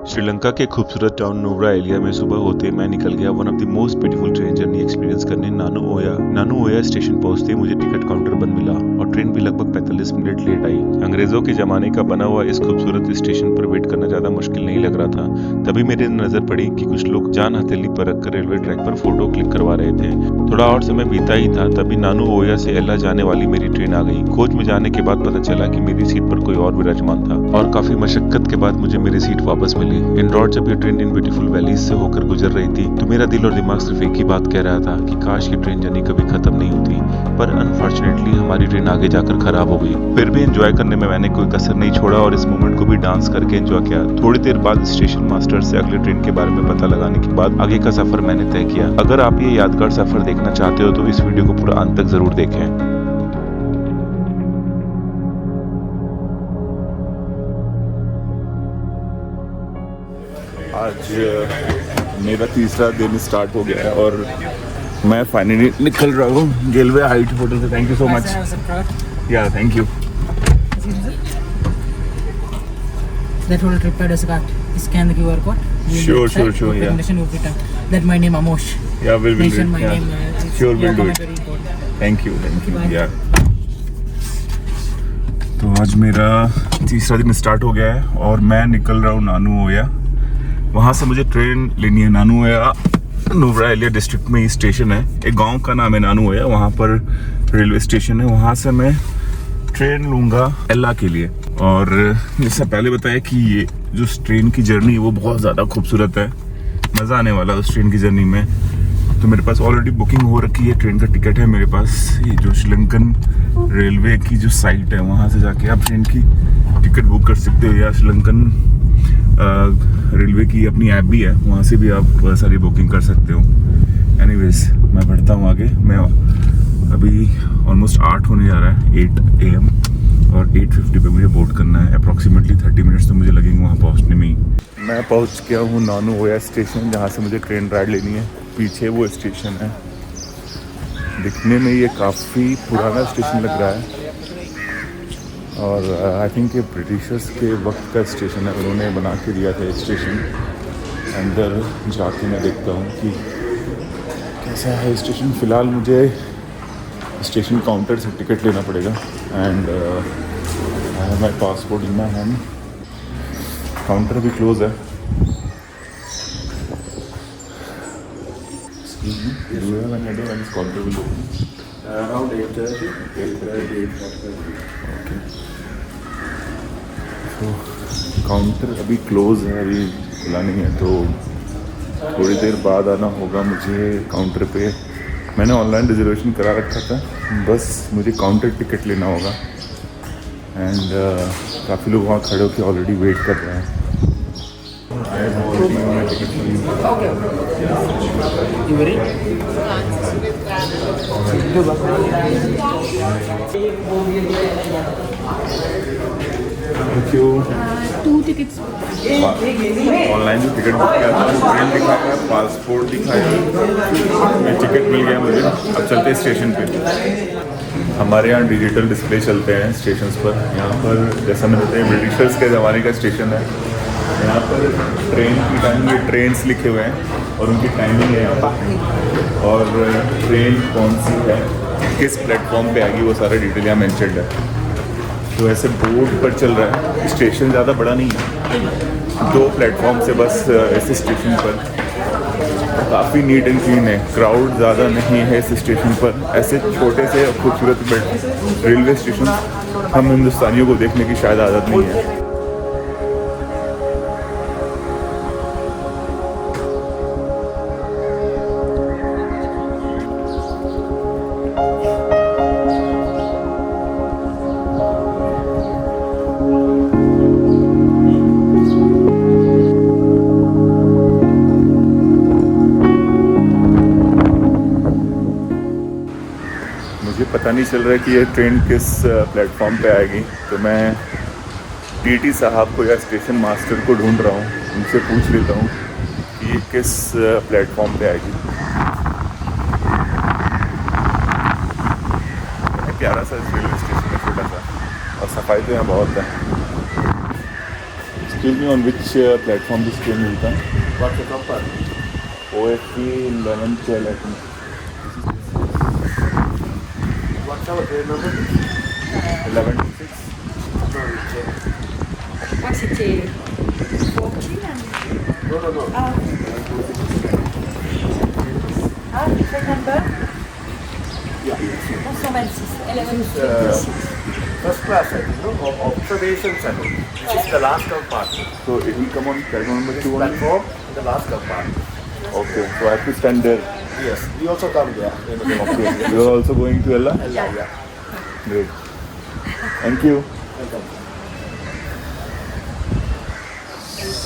श्रीलंका के खूबसूरत टाउन नुब्रा एलिया में सुबह होते ही मैं निकल गया one of the most beautiful train journey experience करने नानू ओया स्टेशन पहुंचते ही मुझे टिकट काउंटर बंद मिला और ट्रेन भी लगभग 45 मिनट लेट आई। अंग्रेजों के जमाने का बना हुआ इस खूबसूरत स्टेशन पर वेट करना ज्यादा मुश्किल नहीं लग रहा था। तभी मेरी नजर पड़ी कि कुछ लोग जान हथेली पर रखकर रेलवे ट्रैक पर फोटो क्लिक करवा रहे थे। थोड़ा और समय बीता ही था तभी नानू ओया से एला जाने वाली मेरी ट्रेन आ गई। कोच में जाने के बाद पता चला कि मेरी सीट पर कोई और विराजमान था और काफी मशक्कत के बाद मुझे मेरी सीट वापस मिली। इंदौर जब ये ट्रेन इन ब्यूटीफुल वैलीज से होकर गुजर रही थी तो मेरा दिल और दिमाग सिर्फ एक ही बात कह रहा था कि काश ये ट्रेन जर्नी कभी खत्म नहीं होती, पर अनफॉर्चुनेटली हमारी ट्रेन आगे जाकर खराब हो गई। फिर भी एंजॉय करने में मैंने कोई कसर नहीं छोड़ा और इस मोमेंट को भी डांस करके एंजॉय किया। थोड़ी देर बाद स्टेशन मास्टर से अगले ट्रेन के बारे में पता लगाने के बाद आगे का सफर मैंने तय किया। अगर आप ये यादगार सफर देखना चाहते हो तो इस वीडियो को पूरा अंत तक जरूर देखें। आज मेरा तीसरा दिन स्टार्ट हो गया है और मैं फाइनली निकल रहा हूँ गेलवे हाइट होटल से। Thank you so much. या thank you. That whole trip has got scan the QR code. Sure, yeah. Information will be done. That my name Amosh. Yeah, we'll Mention my yeah. name. Sure, we'll do it. Very important. Thank you. Bye. Yeah. तो आज मेरा तीसरा दिन start हो गया है और मैं निकल रहा हूँ नानू ओया। वहाँ से मुझे ट्रेन लेनी है। नानू ओया नुब्रा एलिया डिस्ट्रिक्ट में ही स्टेशन है। एक गांव का नाम है नानू ओया, वहाँ पर रेलवे स्टेशन है। वहाँ से मैं ट्रेन लूँगा एला के लिए। और जैसा पहले बताया कि ये जो ट्रेन की जर्नी है वो बहुत ज़्यादा खूबसूरत है, मज़ा आने वाला है उस ट्रेन की जर्नी में। तो मेरे पास ऑलरेडी बुकिंग हो रखी है, ट्रेन का टिकट है मेरे पास। ये जो श्रीलंकन रेलवे की जो साइट है वहाँ से जाके आप ट्रेन की टिकट बुक कर सकते हो, या श्रीलंकन रेलवे की अपनी ऐप भी है, वहाँ से भी आप सारी बुकिंग कर सकते हो। एनीवेज मैं बढ़ता हूँ आगे। मैं अभी ऑलमोस्ट 8 होने जा रहा है, 8 AM, और 8:50 पे मुझे बोर्ड करना है। अप्रॉक्सीमेटली 30 मिनट्स तो मुझे लगेंगे वहाँ पहुँचने में ही। मैं पहुँच गया हूँ नानू ओया स्टेशन, जहाँ से मुझे ट्रेन राइड लेनी है। पीछे वो स्टेशन है। दिखने में ये काफ़ी पुराना स्टेशन लग रहा है और आई थिंक ये ब्रिटिशर्स के वक्त का स्टेशन है, उन्होंने बना के दिया था ये स्टेशन। अंदर जाके मैं देखता हूँ कि कैसा है स्टेशन। फ़िलहाल मुझे स्टेशन काउंटर से टिकट लेना पड़ेगा and I have my passport in my hand. Counter भी क्लोज है। Do you have any idea when this counter will open? Around 8:30. 8:30, 8:45. Okay. तो काउंटर अभी क्लोज है, अभी खुला नहीं है, तो थोड़ी देर बाद आना होगा मुझे काउंटर पे। मैंने ऑनलाइन रिजर्वेशन करा रखा था, बस मुझे काउंटर टिकट लेना होगा। एंड काफ़ी लोग वहाँ खड़े होकर ऑलरेडी वेट कर रहे हैं। Thank you. 2 tickets. ऑनलाइन जो टिकट बुक किया था ट्रेन दिखाया, पासपोर्ट दिखाया, टिकट मिल गया मुझे। अब चलते हैं स्टेशन पे। हमारे यहाँ डिजिटल डिस्प्ले चलते हैं स्टेशन पर। यहाँ पर जैसा मैंने बताया ब्रिटिशर्स के ज़माने का स्टेशन है। यहाँ पर ट्रेन की टाइमिंग, ये ट्रेन्स लिखे हुए हैं और उनकी टाइमिंग है यहाँ पर, और ट्रेन कौन सी है, किस प्लेटफॉर्म पे आएगी, वो सारा डिटेल यहाँ मेंशन्ड है। तो ऐसे बोर्ड पर चल रहा है। स्टेशन ज़्यादा बड़ा नहीं है, 2 प्लेटफॉर्म से बस ऐसे स्टेशन पर। काफ़ी नीट एंड क्लीन है, क्राउड ज़्यादा नहीं है इस स्टेशन पर। ऐसे छोटे से खूबसूरत रेलवे स्टेशन हम हिंदुस्तानियों को देखने की शायद आदत नहीं है। पता नहीं चल रहा है कि ये ट्रेन किस प्लेटफॉर्म पे आएगी, तो मैं टीटी साहब को या स्टेशन मास्टर को ढूंढ रहा हूँ, उनसे पूछ लेता हूँ कि ये किस प्लेटफॉर्म पे आएगी। प्यारा सा रेलवे स्टेशन है, छोटा सा, और सफाई तो यहाँ बहुत है। Excuse me, on which platform this train will come? What's the compartment? OFC 1112, I think. What's our train number? 1126. What's it? 14 and No. different number? Yeah, yes. 11. First class, I think, no? Observation center. This is the last compartment. So it will come on platform number 2 only? Platform, the last compartment. Okay, so I have to stand there. Yes, we also come there. Okay, you are also going to Ella? Yeah. Great. Thank you. Welcome.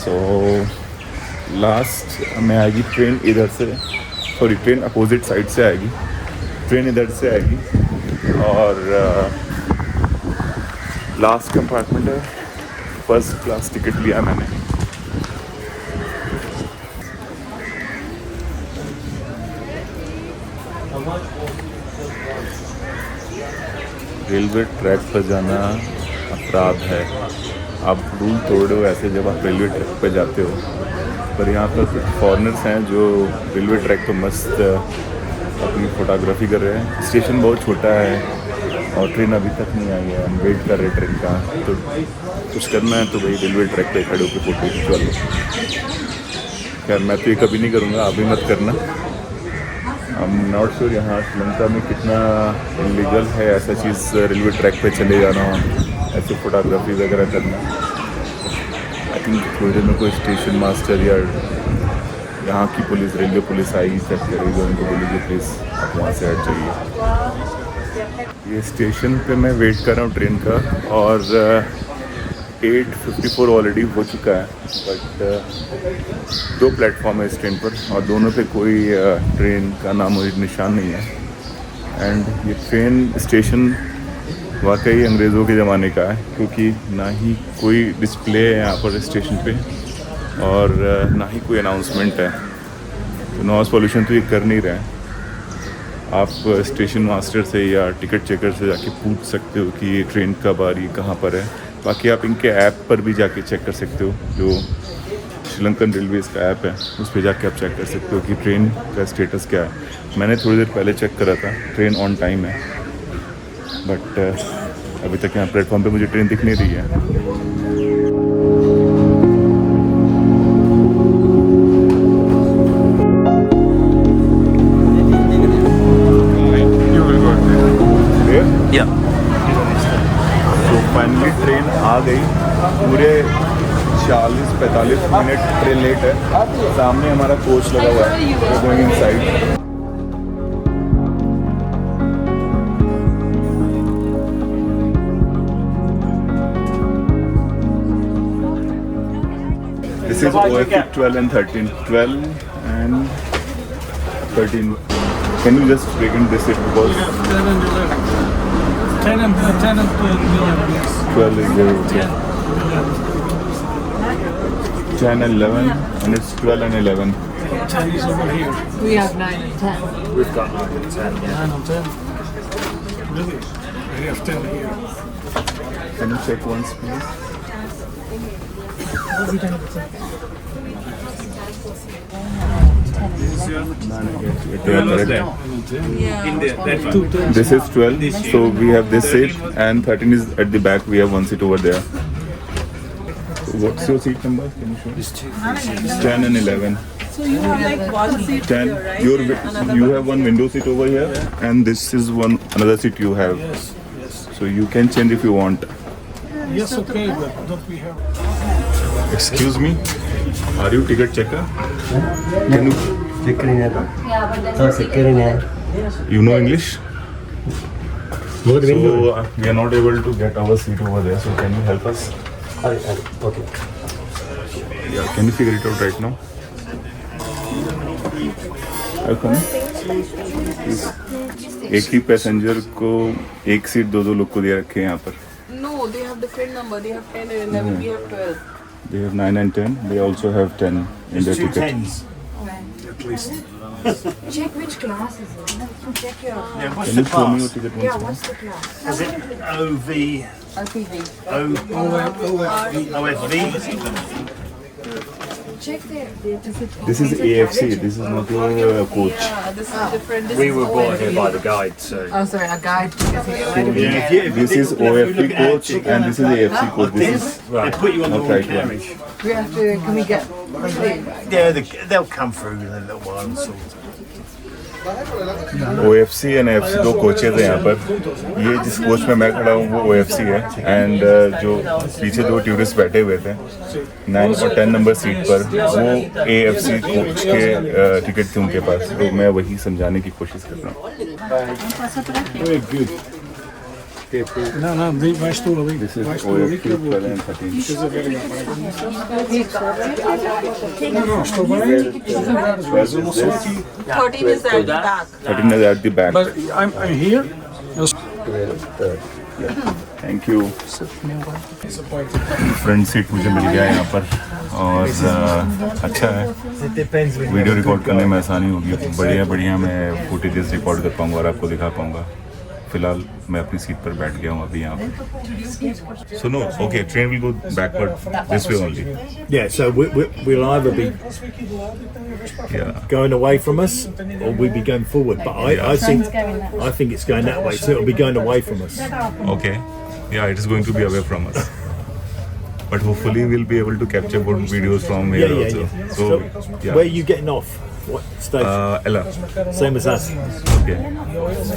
So last में आएगी train इधर से, sorry train opposite side से आएगी, train इधर से आएगी और लास्ट कंपार्टमेंट है, फर्स्ट क्लास टिकट लिया मैंने। रेलवे ट्रैक पर जाना अपराध है, आप रूल तोड़ो ऐसे जब आप रेलवे ट्रैक पर जाते हो। पर यहाँ पर कुछ फॉरेनर्स हैं जो रेलवे ट्रैक पर मस्त अपनी फ़ोटोग्राफी कर रहे हैं। स्टेशन बहुत छोटा है और ट्रेन अभी तक नहीं आई है, हम वेट कर रहे हैं ट्रेन का। तो कुछ करना है तो भाई रेलवे ट्रैक पे खड़े होकर फ़ोटो खिंचवा लो। खैर मैं तो ये कभी नहीं करूँगा, आप भी मत करना। आई एम नॉट श्योर यहाँ श्रीलंका में कितना इलीगल है ऐसा चीज़, रेलवे ट्रैक पे चले जाना, ऐसे फ़ोटोग्राफी वगैरह करना। आई थिंक थोड़ी देर में कोई स्टेशन मास्टर या यहाँ की पुलिस, रेलवे पुलिस आएगी, चेक करेगी, उनको बोलेगी प्लीज़ आप वहाँ से हट जाइए। ये स्टेशन पे मैं वेट कर रहा हूँ ट्रेन का और 8:54 ऑलरेडी हो चुका है, बट 2 प्लेटफॉर्म है इस ट्रेन पर और दोनों पे कोई ट्रेन का नाम और निशान नहीं है। एंड ये ट्रेन स्टेशन वाकई अंग्रेज़ों के ज़माने का है, क्योंकि ना ही कोई डिस्प्ले है यहाँ पर स्टेशन पे और ना ही कोई अनाउंसमेंट है। तो नॉइज़ पोल्यूशन तो ये कर नहीं रहे हैं। आप स्टेशन मास्टर से या टिकट चेकर से जाके पूछ सकते हो कि ये ट्रेन कब आ रही है, कहाँ पर है। बाकी आप इनके ऐप पर भी जाके चेक कर सकते हो, जो श्रीलंकन रेलवेज़ का ऐप है उस पर जाके आप चेक कर सकते हो कि ट्रेन का स्टेटस क्या है। मैंने थोड़ी देर पहले चेक करा था, ट्रेन ऑन टाइम है, बट अभी तक यहाँ प्लेटफॉर्म पे मुझे ट्रेन दिख नहीं रही है। तो फाइनली ट्रेन आ गई, पूरे 40-45 मिनट ट्रेन लेट है। सामने हमारा कोच लगा हुआ है, going inside. This is OFC 12 and 13. 12 and 13. Can you just break in this it because 10 and 11. 10 and 11, yes. 12 is there. Okay. 10 and 11 and it's 12 and 11. 10 is over here. We have 9 and 10. We've got 9 and 10. 9 and 10. Really? We have 10 here. Can you check once please? This is 12, so we have this seat, and 13 is at the back. We have one seat over there. So what's your seat number? Can you show? 10 and 11. So you have like one seat 10. here, right? You have one window seat over here, and this is another seat you have. Yes. So you can change if you want. Yes, okay, but don't we have... Excuse me, are you ticket checker? Can you, you know English? So we are not able to get our seat over there. So can you help us? Okay. Yeah, can you figure it out right now? Come. एक ही passenger को एक seat दो लोग को दिया रखे हैं यहाँ पर। No, they have different number. They have 10 and 11. We have 12. They have 9 and 10. They also have 10 in their ticket. Check which class is it. Check your. Can you show me your ticket once more? What's the class? Is it OV LPG. OFV. Check there. This is AFC. This is not your coach. Yeah, this is different. This We is were brought here OFV. by the guide, so. Oh, sorry, a guide. This is OFP coach and this is AFC coach. This is They put you on the Not wrong right one. carriage. We have to. Can we get? Yeah, they'll come through in a little while and sort it. OFC and AFC दो coaches हैं यहाँ पर। ये जिस coach में मैं खड़ा हूँ वो OFC है एंड जो पीछे दो टूरिस्ट बैठे हुए थे 9 और 10 नंबर सीट पर वो AFC कोच के टिकट थे उनके पास, तो मैं वही समझाने की कोशिश कर रहा हूँ। Very good. No, wij stoelen weer. This is Wij stoelen OFC weer. 12 and 13. Where's this? 13 is at the back. 13 is at the back. But I'm here. Thank you. Front seat मुझे मिल गया है यहाँ पर और अच्छा है, वीडियो रिकॉर्ड करने में आसानी होगी। बढ़िया मैं फुटेजेस रिकॉर्ड कर पाऊँगा और आपको दिखा पाऊँगा। फिलहाल मैं अपनी सीट पर बैठ गया हूँ अभी यहाँ पर। सुनो, okay, train will go backward this way only. Yeah, so we'll either be going away from us or we'll be going forward. But I think it's going that way, so it'll be going away from us. Okay, yeah, it is going to be away from us. But hopefully we'll be able to capture good videos from here also. So, yeah. Where are you getting off? What station? Ella. Same as us. Okay.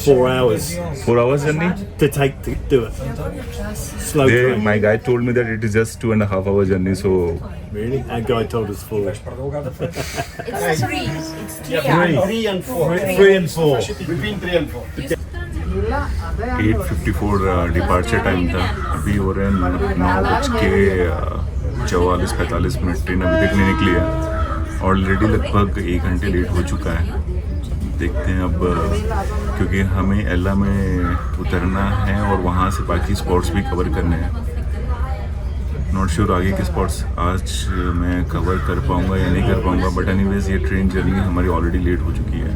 4 hours 4 hours journey? to do it. Slow train. My guide told me that it is just 2.5 hour journey, so Really? Our guy told us 4. It's three. It's 3 3 and 4. 3 and 4. Between 3 and 4. 8:54 departure time था। अभी हो रहे हैं 9:44-45 train अभी तक नहीं निकली है। ऑलरेडी लगभग 1 घंटे लेट हो चुका है। देखते हैं अब, क्योंकि हमें एला में उतरना है और वहाँ से बाकी स्पॉट्स भी कवर करने हैं। नॉट श्योर आगे के स्पॉट्स आज मैं कवर कर पाऊँगा या नहीं कर पाऊँगा, बट एनीवेज ये ट्रेन जर्नी हमारी ऑलरेडी लेट हो चुकी है।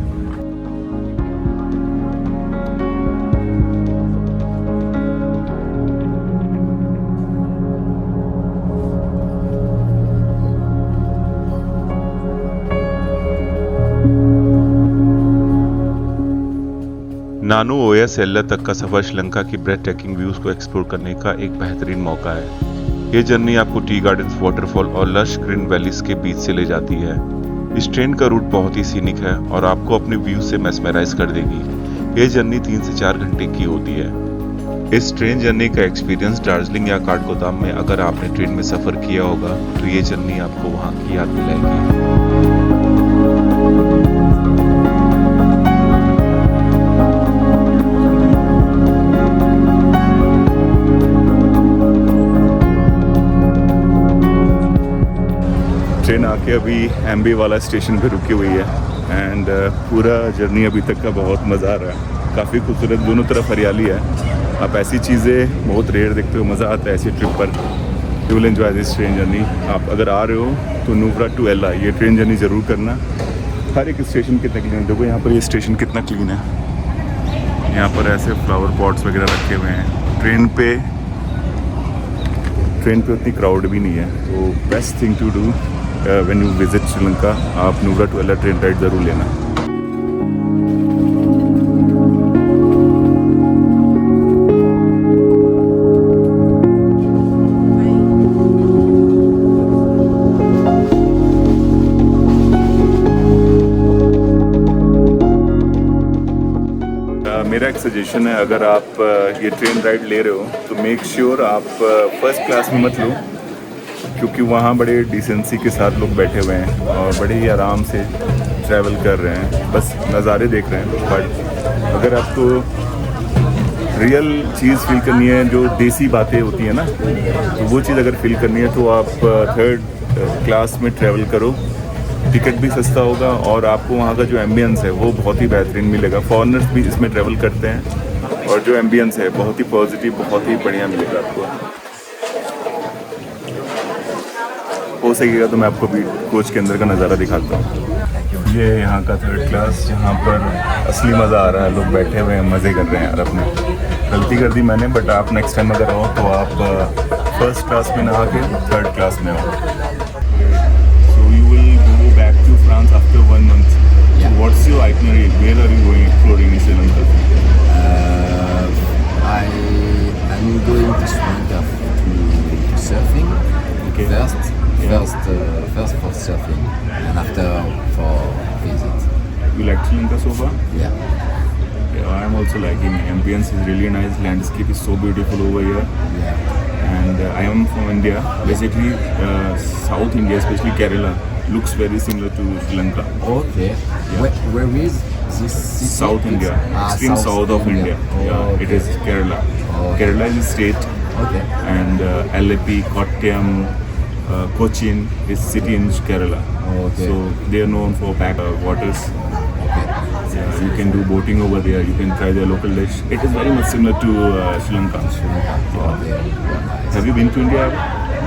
नानू ओया से एल्ला तक का सफर श्रीलंका की ब्रेथ टेकिंग व्यूज को एक्सप्लोर करने का एक बेहतरीन मौका है। ये जर्नी आपको टी गार्डन्स, वाटरफॉल और लश ग्रीन वैलीज के बीच से ले जाती है। इस ट्रेन का रूट बहुत ही सीनिक है और आपको अपने व्यू से मेस्मराइज कर देगी। ये जर्नी 3 से 4 घंटे की होती है। इस ट्रेन जर्नी का एक्सपीरियंस दार्जिलिंग या काठगोदाम में अगर आपने ट्रेन में सफर किया होगा तो ये जर्नी आपको वहाँ की याद दिलाएगी। ट्रेन आके अभी एमबी वाला स्टेशन पे रुकी हुई है एंड पूरा जर्नी अभी तक का बहुत मज़ा आ रहा है। काफ़ी खूबसूरत, दोनों तरफ हरियाली है। आप ऐसी चीज़ें बहुत रेयर देखते हो, मज़ा आता है ऐसी ट्रिप पर। You will enjoy this train journey. आप अगर आ रहे हो तो नुब्रा टू एला ये ट्रेन जर्नी ज़रूर करना। हर एक स्टेशन कितना क्लीन है, देखो यहाँ पर ये स्टेशन कितना क्लीन है। यहाँ पर ऐसे फ्लावर पॉट्स वगैरह रखे हुए हैं। ट्रेन पे उतनी क्राउड भी नहीं है, तो best thing to do when you visit Sri Lanka, आप Nuwara to Ella train ride ज़रूर लेना। मेरा एक सजेशन है, अगर आप ये ट्रेन राइड ले रहे हो तो मेक श्योर आप फर्स्ट क्लास में मत लो, क्योंकि वहाँ बड़े डिसेंसी के साथ लोग बैठे हुए हैं और बड़े ही आराम से ट्रैवल कर रहे हैं, बस नज़ारे देख रहे हैं। बट अगर आपको रियल चीज़ फील करनी है, जो देसी बातें होती हैं ना, तो वो चीज़ अगर फील करनी है तो आप थर्ड क्लास में ट्रैवल करो। टिकट भी सस्ता होगा और आपको वहाँ का जो एम्बियंस है वो बहुत ही बेहतरीन मिलेगा। फॉरेनर्स भी इसमें ट्रैवल करते हैं और जो एम्बियंस है बहुत ही पॉजिटिव, बहुत ही बढ़िया मिलेगा आपको। हो सकेगा तो मैं आपको भी कोच के अंदर का नज़ारा दिखाता हूँ। ये यहाँ का थर्ड क्लास, जहाँ पर असली मज़ा आ रहा है, लोग बैठे हुए हैं, मज़े कर रहे हैं यार अपने। गलती कर दी मैंने, बट आप नेक्स्ट टाइम अगर आओ तो आप फर्स्ट क्लास में ना आके थर्ड क्लास में आओ. So you will go back to France after 1 month. Yeah. So what's your itinerary? Where are you going exploring in Sri Lanka? I'm going to Sri Lanka to surfing. Okay. First for surfing and after for visit. You like Sri Lanka so far? Yeah. Yeah, I'm also liking it. Ambience is really nice. Landscape is so beautiful over here. Yeah. And I am from India. Basically, South India, especially Kerala, looks very similar to Sri Lanka. Okay. Yeah. Where is this city? South India, extreme south of India. Yeah, okay. it is Kerala. Okay. Kerala is a state, Okay. and Alleppey, Kottayam, Cochin is city in Kerala. Okay. So they are known for back waters. Okay. Yeah, you can do boating over there. You can try their local dish. It is very much similar to Sri Lanka. Okay. Have you been to India?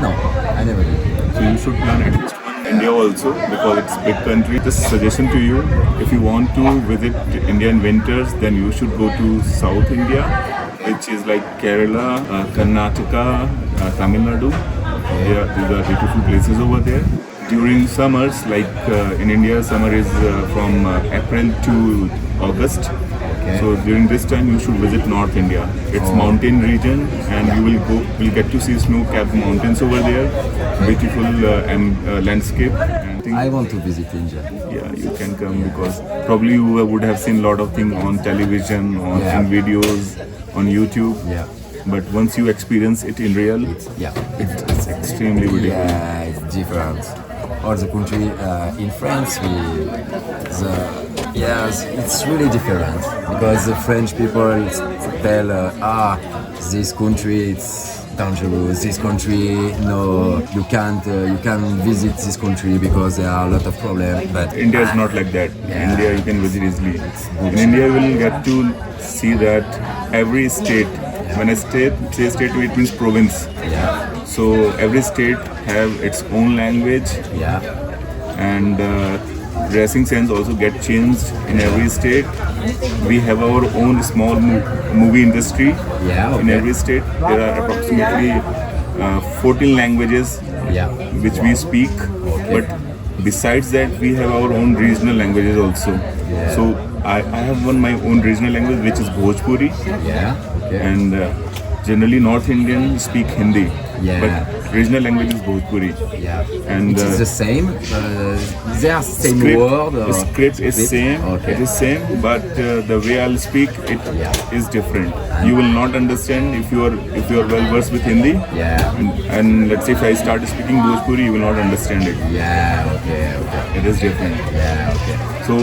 No, I never did. So you should plan at least one India also, because it's a big country. Just suggestion to you, if you want to visit India in winters, then you should go to South India, which is like Kerala, Karnataka, Tamil Nadu. Yeah, these are beautiful places over there. During summers, like in India, summer is from April to August. Okay. So during this time, you should visit North India. It's mountain region, and you will get to see snow-capped mountains over there. Beautiful landscape. And I want to visit India. yeah, you can come, because probably you would have seen a lot of things on television, in videos, on YouTube. Yeah. But once you experience it in real, it's extremely beautiful. Yeah, it's different. All the country in France, it's really different, because the French people tell, this country it's dangerous. This country, no, you can't visit this country because there are a lot of problems. But India is not like that. Yeah. India you can visit easily. In India you will get to see that every state, when I say state, it means province. Yeah. So every state have its own language, Yeah. and dressing sense also get changed in every state. We have our own small movie industry. Yeah, In okay. every state there are approximately 14 languages Yeah. which we speak. But besides that, we have our own regional languages also. Yeah. So I have my own regional language, which is Bhojpuri, Yeah. Okay. and generally North Indian speak Hindi. Yeah. But regional language is Bhojpuri. Yeah. And it is the same. They are same word. The script is same. Okay. It is same, but the way I'll speak it is different. You will not understand if you are well versed with Hindi. Yeah. And let's say if I start speaking Bhojpuri, you will not understand it. Yeah. Okay. It is different. Yeah. Okay. So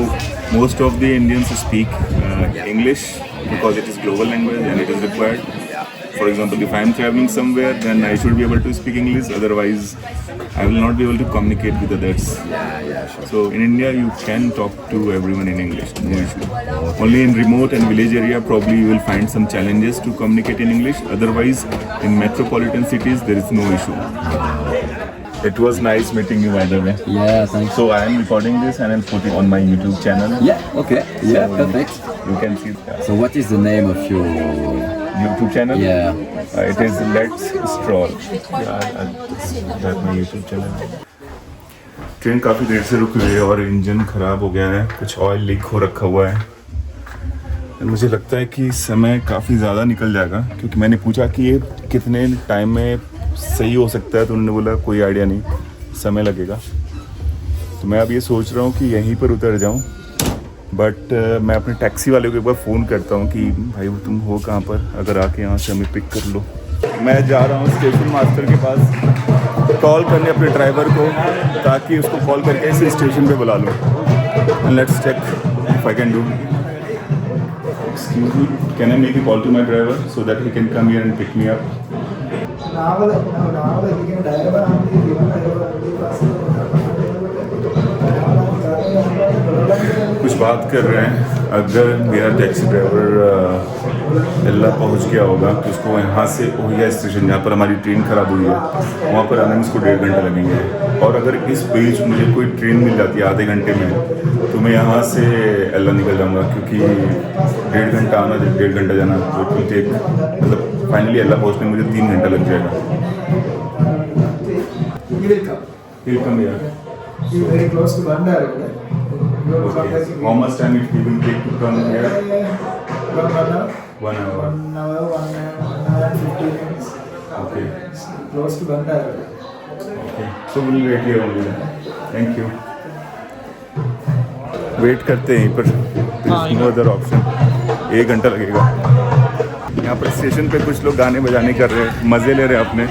most of the Indians speak English, because it is global language and it is required. For example, if I am traveling somewhere, then I should be able to speak English. Otherwise, I will not be able to communicate with others. Yeah. Sure. So in India, you can talk to everyone in English, no issue. Only in remote and village area, probably you will find some challenges to communicate in English. Otherwise, in metropolitan cities, there is no issue. It was nice meeting you, by the way. Yeah. Thanks. So I am recording this and I'll put it on my YouTube channel. Yeah. Okay. Yeah. Perfect. You can see So what is the name of your? YouTube channel. Yeah. It is Let's Stroll. That's my YouTube channel. Train काफ़ी देर से रुक गई है और engine ख़राब हो गया है, कुछ ऑयल लीक हो रखा हुआ है। मुझे लगता है कि समय काफ़ी ज़्यादा निकल जाएगा, क्योंकि मैंने पूछा कि ये कितने टाइम में सही हो सकता है, तो उन्होंने बोला कोई आइडिया नहीं, समय लगेगा। तो मैं अब ये सोच रहा हूँ कि यहीं पर उतर जाऊँ, बट मैं अपने टैक्सी वाले को एक बार फ़ोन करता हूँ कि भाई तुम हो कहाँ पर, अगर आके यहाँ से हमें पिक कर लो। मैं जा रहा हूँ स्टेशन मास्टर के पास कॉल करने अपने ड्राइवर को, ताकि उसको कॉल करके इसे स्टेशन पे बुला लूँ। And let's check if I can do. Excuse me, can I make a call to my driver so that he can come here and pick me up? कुछ बात कर रहे हैं। अगर मेरा टैक्सी ड्राइवर एल्ला पहुंच गया होगा तो उसको यहाँ से ओहिया स्टेशन, जहाँ पर हमारी ट्रेन ख़राब हुई है, वहाँ पर आने में उसको 1.5 घंटा लगेंगे। और अगर इस बीच मुझे कोई ट्रेन मिल जाती है आधे घंटे में तो मैं यहाँ से एल्ला निकल जाऊँगा, क्योंकि 1.5 घंटा आना 1.5 घंटा जाना, तो इट विल टेक, मतलब फाइनली एल्ला पहुँचने में मुझे 3 घंटा लग जाएगा। Welcome here. You're very close to Bandar. Okay. How much time it will take to come here? 1 hour. 1 hour. 1 hour, 1 hour and 15 minutes. Okay. It's close to Bandar. Okay. So we'll wait here only then. Thank you. Wait करते हैं यहीं पर, no other option. 1 घंटा लगेगा। यहाँ पर station पे कुछ लोग गाने बजाने कर रहे हैं, मज़े ले रहे हैं अपने।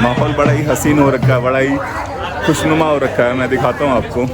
माहौल बड़ा ही हसीन हो रखा है, बड़ा ही खुशनुमा हो रखा है। मैं दिखाता हूँ आपको।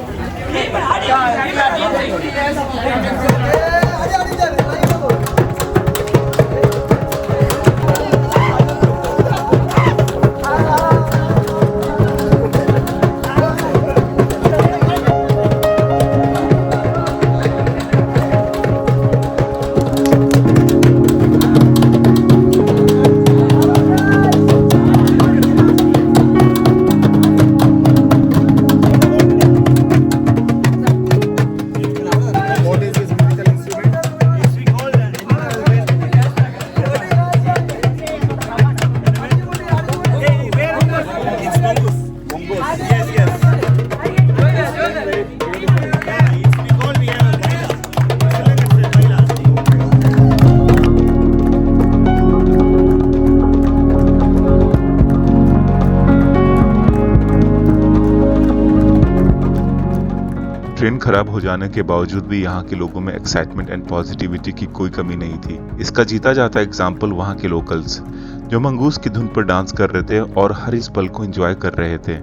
ट्रेन खराब हो जाने के बावजूद भी यहाँ के लोगों में एक्साइटमेंट एंड पॉजिटिविटी की कोई कमी नहीं थी। इसका जीता जाता एग्जाम्पल वहाँ के लोकल्स, जो मंगूस की धुन पर डांस कर रहे थे और हर इस पल को एंजॉय कर रहे थे।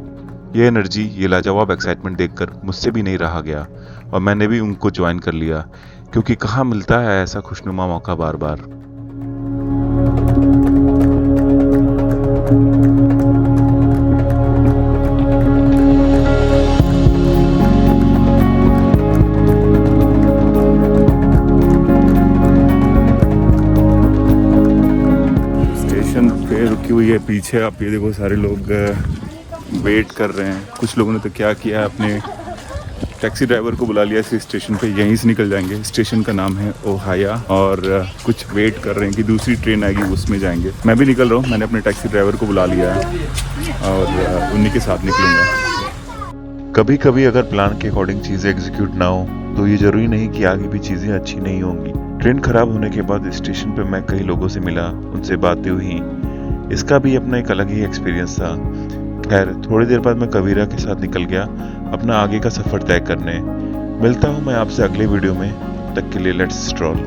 ये एनर्जी, ये लाजवाब एक्साइटमेंट देखकर मुझसे भी नहीं रहा गया और मैंने भी उनको ज्वाइन कर लिया, क्योंकि कहाँ मिलता है ऐसा खुशनुमा मौका बार बार। रुकी हुई है पीछे, आप ये देखो, सारे लोग वेट कर रहे हैं। कुछ लोगों ने तो क्या किया है, अपने टैक्सी ड्राइवर को बुला लिया इस स्टेशन पे, यहीं से निकल जाएंगे। स्टेशन का नाम है ओहाया, और कुछ वेट कर रहे हैं कि दूसरी ट्रेन आएगी उसमें जाएंगे। मैं भी निकल रहा हूँ, मैंने अपने टैक्सी ड्राइवर को बुला लिया है और उन्हीं के साथ निकलूँगा। कभी कभी अगर प्लान के अकॉर्डिंग चीज़ें एग्जीक्यूट ना हो तो ये जरूरी नहीं कि आगे भी चीज़ें अच्छी नहीं होंगी। ट्रेन खराब होने के बाद स्टेशन पे मैं कई लोगों से मिला, उनसे बातें हुई। इसका भी अपना एक अलग ही एक्सपीरियंस था। खैर, थोड़ी देर बाद मैं कबीरा के साथ निकल गया अपना आगे का सफ़र तय करने। मिलता हूँ मैं आपसे अगले वीडियो में, तब तक के लिए लेट्स स्ट्रॉल।